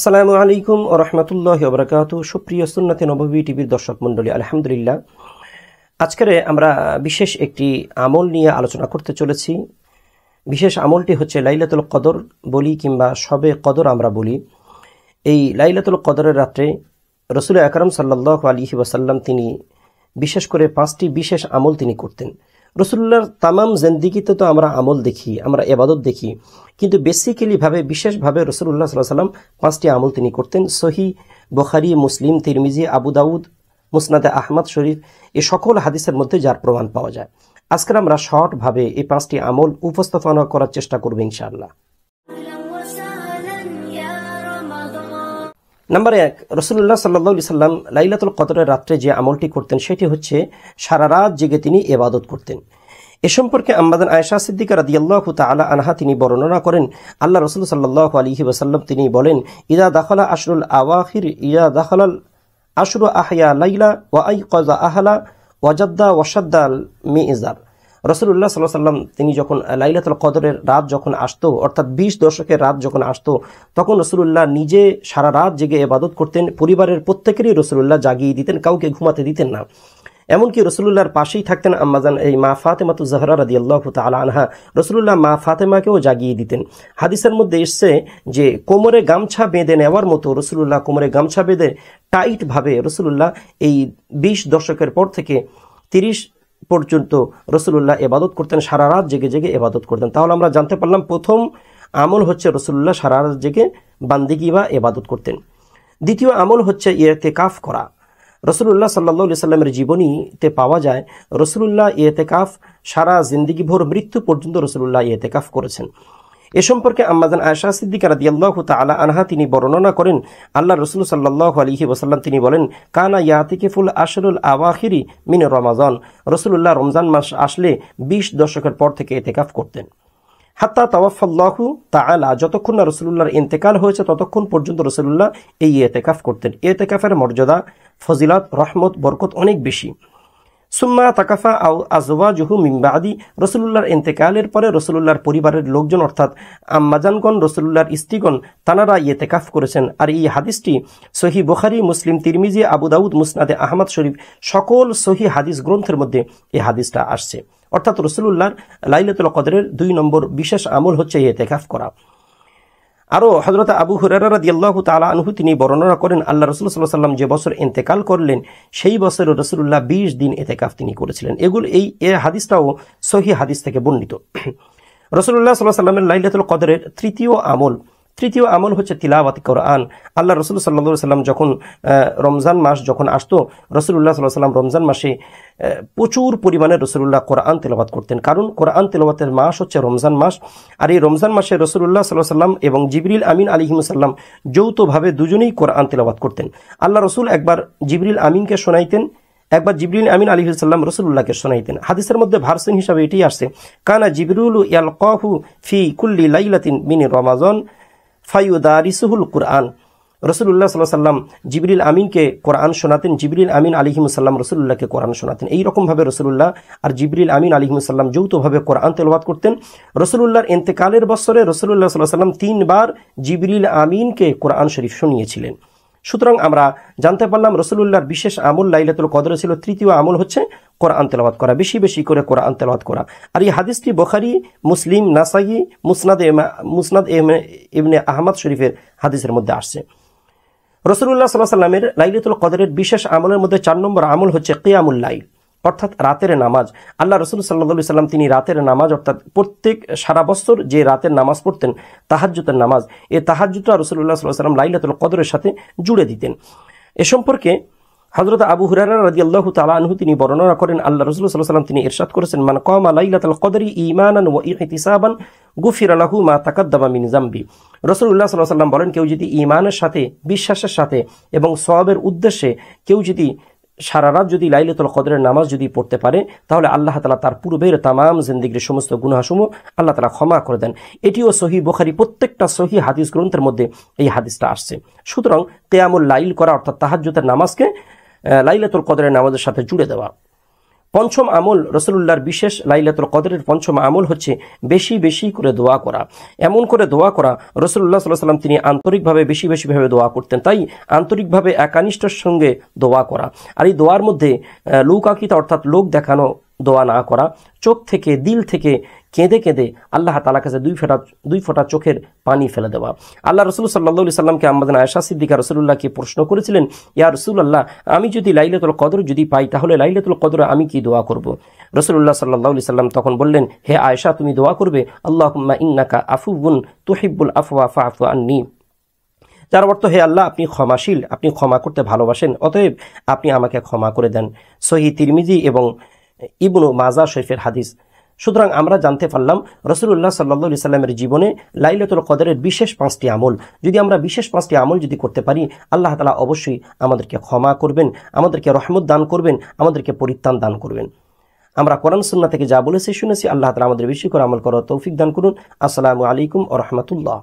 আসসালামু আলাইকুম ওয়া রাহমাতুল্লাহি ওয়া বারাকাতুহু। সুপ্রিয় সুন্নাতে নববী টিভির দর্শক মণ্ডলী, আলহামদুলিল্লাহ, আজকে আমরা বিশেষ একটি আমল নিয়ে আলোচনা করতে চলেছি। বিশেষ আমলটি হচ্ছে লাইলাতুল কদর বলি কিংবা শবে কদর আমরা বলি। এই লাইলাতুল কদরের রাত্রে রাসূল আকরাম সাল্লাল্লাহু আলাইহি ওয়াসাল্লাম তিনি বিশেষ করে 5টি বিশেষ আমল তিনি করতেন। রাসূলুল্লাহর তামাম জিন্দেগিতে তো আমরা আমল দেখি, আমরা ইবাদত দেখি, কিন্তু বেসিক্যালি ভাবে বিশেষভাবে রাসূলুল্লাহ সাল্লাল্লাহু আলাইহি ওয়াসাল্লাম 5টি আমল তিনি করতেন। সহিহ বুখারী, মুসলিম, তিরমিজি, আবু দাউদ, মুসনাদে আহমদ শরীফ এই সকল হাদিসের মধ্যে যার প্রমাণ পাওয়া যায়। আজকে আমরা শর্ট ভাবে এই 5টি আমল উপস্থাপনা করার চেষ্টা করব ইনশাআল্লাহ। নাম্বার 1, রাসূলুল্লাহ সাল্লাল্লাহু আলাইহি সাল্লাম লাইলাতুল কদরের রাত্রে যে আমলটি করতেন সেটি হচ্ছে সারা রাত জেগে তিনি ইবাদত করতেন। এ সম্পর্কে আম্মাদান আয়েশা সিদ্দিকা রাদিয়াল্লাহু তাআলা আনহা তিনি বর্ণনা করেন, আল্লাহ রাসূল সাল্লাল্লাহু আলাইহি ওয়াসাল্লাম তিনি বলেন, ইযা দাখালা আশরুল আওয়াখির ইযা দাখালাল আশরু আহয়া লাইলা ওয়া আইকাযা আহলা ওয়াজাদ্দা ওয়াশাদ্দাল মিজার। রাসূলুল্লাহ সাল্লাল্লাহু আলাইহি ওয়াসাল্লাম তিনি যখন লাইলাতুল কদরের রাত যখন আসতো, অর্থাৎ 20 দশকের রাত যখন আসতো, তখন রাসূলুল্লাহ নিজে সারা রাত জেগে ইবাদত করতেন। পরিবারের প্রত্যেকেরই রাসূলুল্লাহ জাগিয়ে দিতেন, কাউকে ঘুমাতে দিতেন না। এমনকি রাসূলুল্লাহর পাশেই থাকতেন আম্মাজান এই মা ফাতেমাতুজ জাহরা রাদিয়াল্লাহু তাআলা আনহা। রাসূলুল্লাহ মা ফাতেমাকেও জাগিয়ে দিতেন। হাদিসের মধ্যে এসেছে যে কোমরে গামছা বেঁধে নেওয়ার মতো রাসূলুল্লাহ কোমরে গামছা বেঁধে টাইট ভাবে রাসূলুল্লাহ এই 20 দশকের পর থেকে 30 পর্যন্ত রাসূলুল্লাহ ইবাদত করতেন, সারা রাত জেগে জেগে ইবাদত করতেন। তাহলে আমরা জানতে পারলাম প্রথম আমল হচ্ছে রাসূলুল্লাহ সারা রাত জেগে বান্দিগি বা ইবাদত করতেন। দ্বিতীয় আমল হচ্ছে ইতিকাফ করা। রাসূলুল্লাহ সাল্লাল্লাহু আলাইহি সাল্লামের জীবনীতে পাওয়া যায় রাসূলুল্লাহ ইতিকাফ সারা জিন্দেগি ভর মৃত্যু পর্যন্ত রাসূলুল্লাহ ইতিকাফ করেছেন। এ সম্পর্কে আম্মাজান আয়েশা সিদ্দিকা রাদিয়াল্লাহু তাআলা আনহা তিনি বর্ণনা করেন, আল্লাহ রাসূল সাল্লাল্লাহু আলাইহি ওয়াসাল্লাম তিনি বলেন, কানা ইয়াতিকিফুল আশরুল আওয়াখিরি মিন রমাজান। রাসূলুল্লাহ রমজান মাস আসলে 20 দশকের পর থেকে ইতিকাফ করতেন। হাত্তা তাওয়াফাল্লাহু তাআলা, যতক্ষণ না রাসূলুল্লাহর ইন্তেকাল হয়েছে ততক্ষণ পর্যন্ত রাসূলুল্লাহ এই ইতিকাফ করতেন। ইতিকাফের মর্যাদা, ফজিলত, রহমত, বরকত অনেক বেশি। সুম্মা তাকাফা আও আজওয়াজুহু মিন বাদি, রাসূলুল্লাহর ইন্তেকালের পরে রাসূলুল্লাহর পরিবারের লোকজন অর্থাৎ আম্মাজানগণ, রাসূলুল্লাহর স্ত্রীগণ তানারা ইতিকাফ করেছেন। আর এই হাদিসটি সহিহ বুখারী, মুসলিম, তিরমিজি, আবু দাউদ, মুসনাদে আহমদ শরীফ সকল সহিহ হাদিস গ্রন্থের মধ্যে এই হাদিসটা আসছে। অর্থাৎ রাসূলুল্লাহর লাইলাতুল কদরের 2 নম্বর বিশেষ আমল হচ্ছে ইতিকাফ করা। আরো হযরত আবু হুরায়রা রাদিয়াল্লাহু তাআলা আনহু তিনি বর্ণনা করেন, আল্লাহ রাসূল সাল্লাল্লাহু আলাইহি ওয়াসাল্লাম যে বছর ইন্তেকাল করলেন সেই বছরে রাসূলুল্লাহ 20 দিন ইতিকাফ তিনি করেছিলেন। এই হাদিসটাও সহিহ হাদিস থেকে বর্ণিত। রাসূলুল্লাহ সাল্লাল্লাহু আলাইহি ওয়াসাল্লামের লাইলাতুল কদরের তৃতীয় আমল হচ্ছে তিলাওয়াত কোরআন। আল্লাহ রাসূল সাল্লাল্লাহু আলাইহি ওয়াসাল্লাম যখন রমজান মাস যখন আসতো, রাসূলুল্লাহ সাল্লাল্লাহু আলাইহি ওয়াসাল্লাম রমজান মাসে প্রচুর পরিমাণে রাসূলুল্লাহ কোরআন তেলাওয়াত করতেন, কারণ কোরআন তেলাওয়াতের মাস হচ্ছে রমজান মাস। আর এই রমজান মাসে রাসূলুল্লাহ সাল্লাল্লাহু আলাইহি ওয়াসাল্লাম এবং জিবরিল আমিন আলাইহিস সালাম যৌথভাবে দুজনেই কোরআন তেলাওয়াত করতেন। আল্লাহ রাসূল একবার জিবরিল আমিনকে শোনাইতেন, একবার জিবরিল আমিন আলাইহিস সালাম রাসূলুল্লাহকে শোনাইতেন। হাদিসের মধ্যে ভার্সন হিসাবে এটি আসছে, কানা জিবরিলু ইয়ালকাহু ফি কুল্লি লাইলাতিন মিন রমাজান ফায়ুদারিসুহুল কুরআন। রাসূলুল্লাহ সাল্লাল্লাহু আলাইহি ওয়াসাল্লাম জিবরিল আমিনকে কোরআন শোনাতেন, জিবরিল আমিন আলাইহিস সালাম রাসূলুল্লাহকে কোরআন শোনাতেন। এই রকম ভাবে রাসূলুল্লাহ আর জিবরিল আমিন আলাইহিস সালাম যৌথভাবে কোরআন তেলাওয়াত করতেন। রাসূলুল্লাহর ইন্তেকালের বছরে রাসূলুল্লাহ সাল্লাল্লাহু আলাইহি ওয়াসাল্লাম 3 বার জিবরিল আমিনকে কোরআন শরীফ শুনিয়েছিলেন। সুতরাং আমরা জানতে পারলাম রাসূলুল্লাহর বিশেষ আমল লাইলাতুল কদরে ছিল তৃতীয় আমল হচ্ছে কোরআন তেলাওয়াত করা, বেশি বেশি করে কোরআন তেলাওয়াত করা। আর এই হাদিসটি বুখারী, মুসলিম, নাসাঈ, মুসনাদ ইবনে আহমদ শরীফের হাদিসের মধ্যে আসছে। রাসূলুল্লাহ সাল্লাল্লাহু আলাইহি ওয়াসাল্লামের লাইলাতুল কদরের বিশেষ আমলের মধ্যে 4 নম্বর আমল হচ্ছে কিয়ামুল লাইল, অর্থাৎ রাতের নামাজ। আল্লাহ রাসূল সাল্লাল্লাহু আলাইহি ওয়াসাল্লাম তিনি রাতের নামাজ অর্থাৎ প্রত্যেক সারা বছর যে রাতের নামাজ পড়তেন তাহাজ্জুদের নামাজ, এই তাহাজ্জুদটা রাসূলুল্লাহ সাল্লাল্লাহু আলাইহি ওয়াসাল্লাম লাইলাতুল কদরের সাথে জুড়ে দিতেন। এ সম্পর্কে হযরত আবু হুরায়রা রাদিয়াল্লাহু তাআলা আনহু তিনি বর্ণনা করেন, আল্লাহ রাসূল সাল্লাল্লাহু আলাইহি ওয়াসাল্লাম তিনি ইরশাদ করেছেন, মান কামা লাইলাতুল কদরি ঈমানান ওয়া ইহতিসাবান গুফিরা লাহু মা তাকাদ্দামা মিন যামবি। রাসূলুল্লাহ সাল্লাল্লাহু আলাইহি ওয়াসাল্লাম বলেন, কেউ যদি ঈমানের সাথে, বিশ্বাসের সাথে এবং সওয়াবের উদ্দেশ্যে কেউ যদি সারা রাত যদি লাইলাতুল কদরের নামাজ যদি পড়তে পারে, তাহলে আল্লাহ তাআলা তার পূর্বের তামাম জিন্দেগীর সমস্ত গুনাহসমূহ আল্লাহ তাআলা ক্ষমা করে দেন। এটিও সহিহ বুখারী, প্রত্যেকটা সহিহ হাদিস গ্রন্থের মধ্যে এই হাদিসটা আসছে। সুতরাং কিয়ামুল লাইল করা অর্থাৎ তাহাজ্জুদের নামাজকে লাইলাতুল কদরের নামাজের সাথে জুড়ে দেওয়া। পঞ্চম আমল রাসূলুল্লাহর বিশেষ লাইলাতুল কদরের পঞ্চম আমল হচ্ছে বেশি বেশি করে দোয়া করা। এমন করে দোয়া করা, রাসূলুল্লাহ সাল্লাল্লাহু আলাইহি ওয়াসাল্লাম তিনি আন্তরিকভাবে বেশি বেশিভাবে দোয়া করতেন, তাই আন্তরিকভাবে একানিষ্ঠের সঙ্গে দোয়া করা। আর এই দোয়ার মধ্যে লৌকাকিতা অর্থাৎ লোক দেখানো দোয়া না করা, চোখ থেকে দিল থেকে কেঁদে কেঁদে আল্লাহ তাআলার কাছে দুই ফোঁটা চোখের পানি ফেলে দেওয়া। আল্লাহ রাসূল সাল্লাল্লাহু আলাইহি সাল্লামকে আম্মা আয়েশা সিদ্দিকা রাসূলুল্লাহকে প্রশ্ন করেছিলেন, ইয়া রাসূলুল্লাহ, আমি যদি লাইলাতুল কদর যদি পাই তাহলে লাইলাতুল কদরে আমি কি দোয়া করব? রাসূলুল্লাহ সাল্লাল্লাহু আলাইহি সাল্লাম তখন বললেন, হে আয়েশা, তুমি দোয়া করবে আল্লাহুম্মা ইন্নাকা আফুউন তুহিব্বুল আফওয়া ফাআফু আন্নী, যার অর্থ, হে আল্লাহ, আপনি ক্ষমাশীল, আপনি ক্ষমা করতে ভালোবাসেন, অতএব আপনি আমাকে ক্ষমা করে দেন। সহিহ তিরমিজি এবং ইবনু মাজাহ শরীফের হাদিস। সুতরাং আমরা জানতে পারলাম রাসূলুল্লাহ সাল্লাল্লাহু আলাইহি সাল্লামের জীবনে লাইলাতুল কদরের বিশেষ 5টি আমল, যদি আমরা বিশেষ 5টি আমল যদি করতে পারি, আল্লাহ তাআলা অবশ্যই আমাদেরকে ক্ষমা করবেন, আমাদেরকে রহমত দান করবেন, আমাদেরকে পরিত্রাণ দান করবেন। আমরা কোরআন সুন্নাহ থেকে যা বলেছি শুনেছি, আল্লাহ তাআলা আমাদের বেশি করে আমল করার তৌফিক দান করুন। আসসালামু আলাইকুম ওয়া রাহমাতুল্লাহ।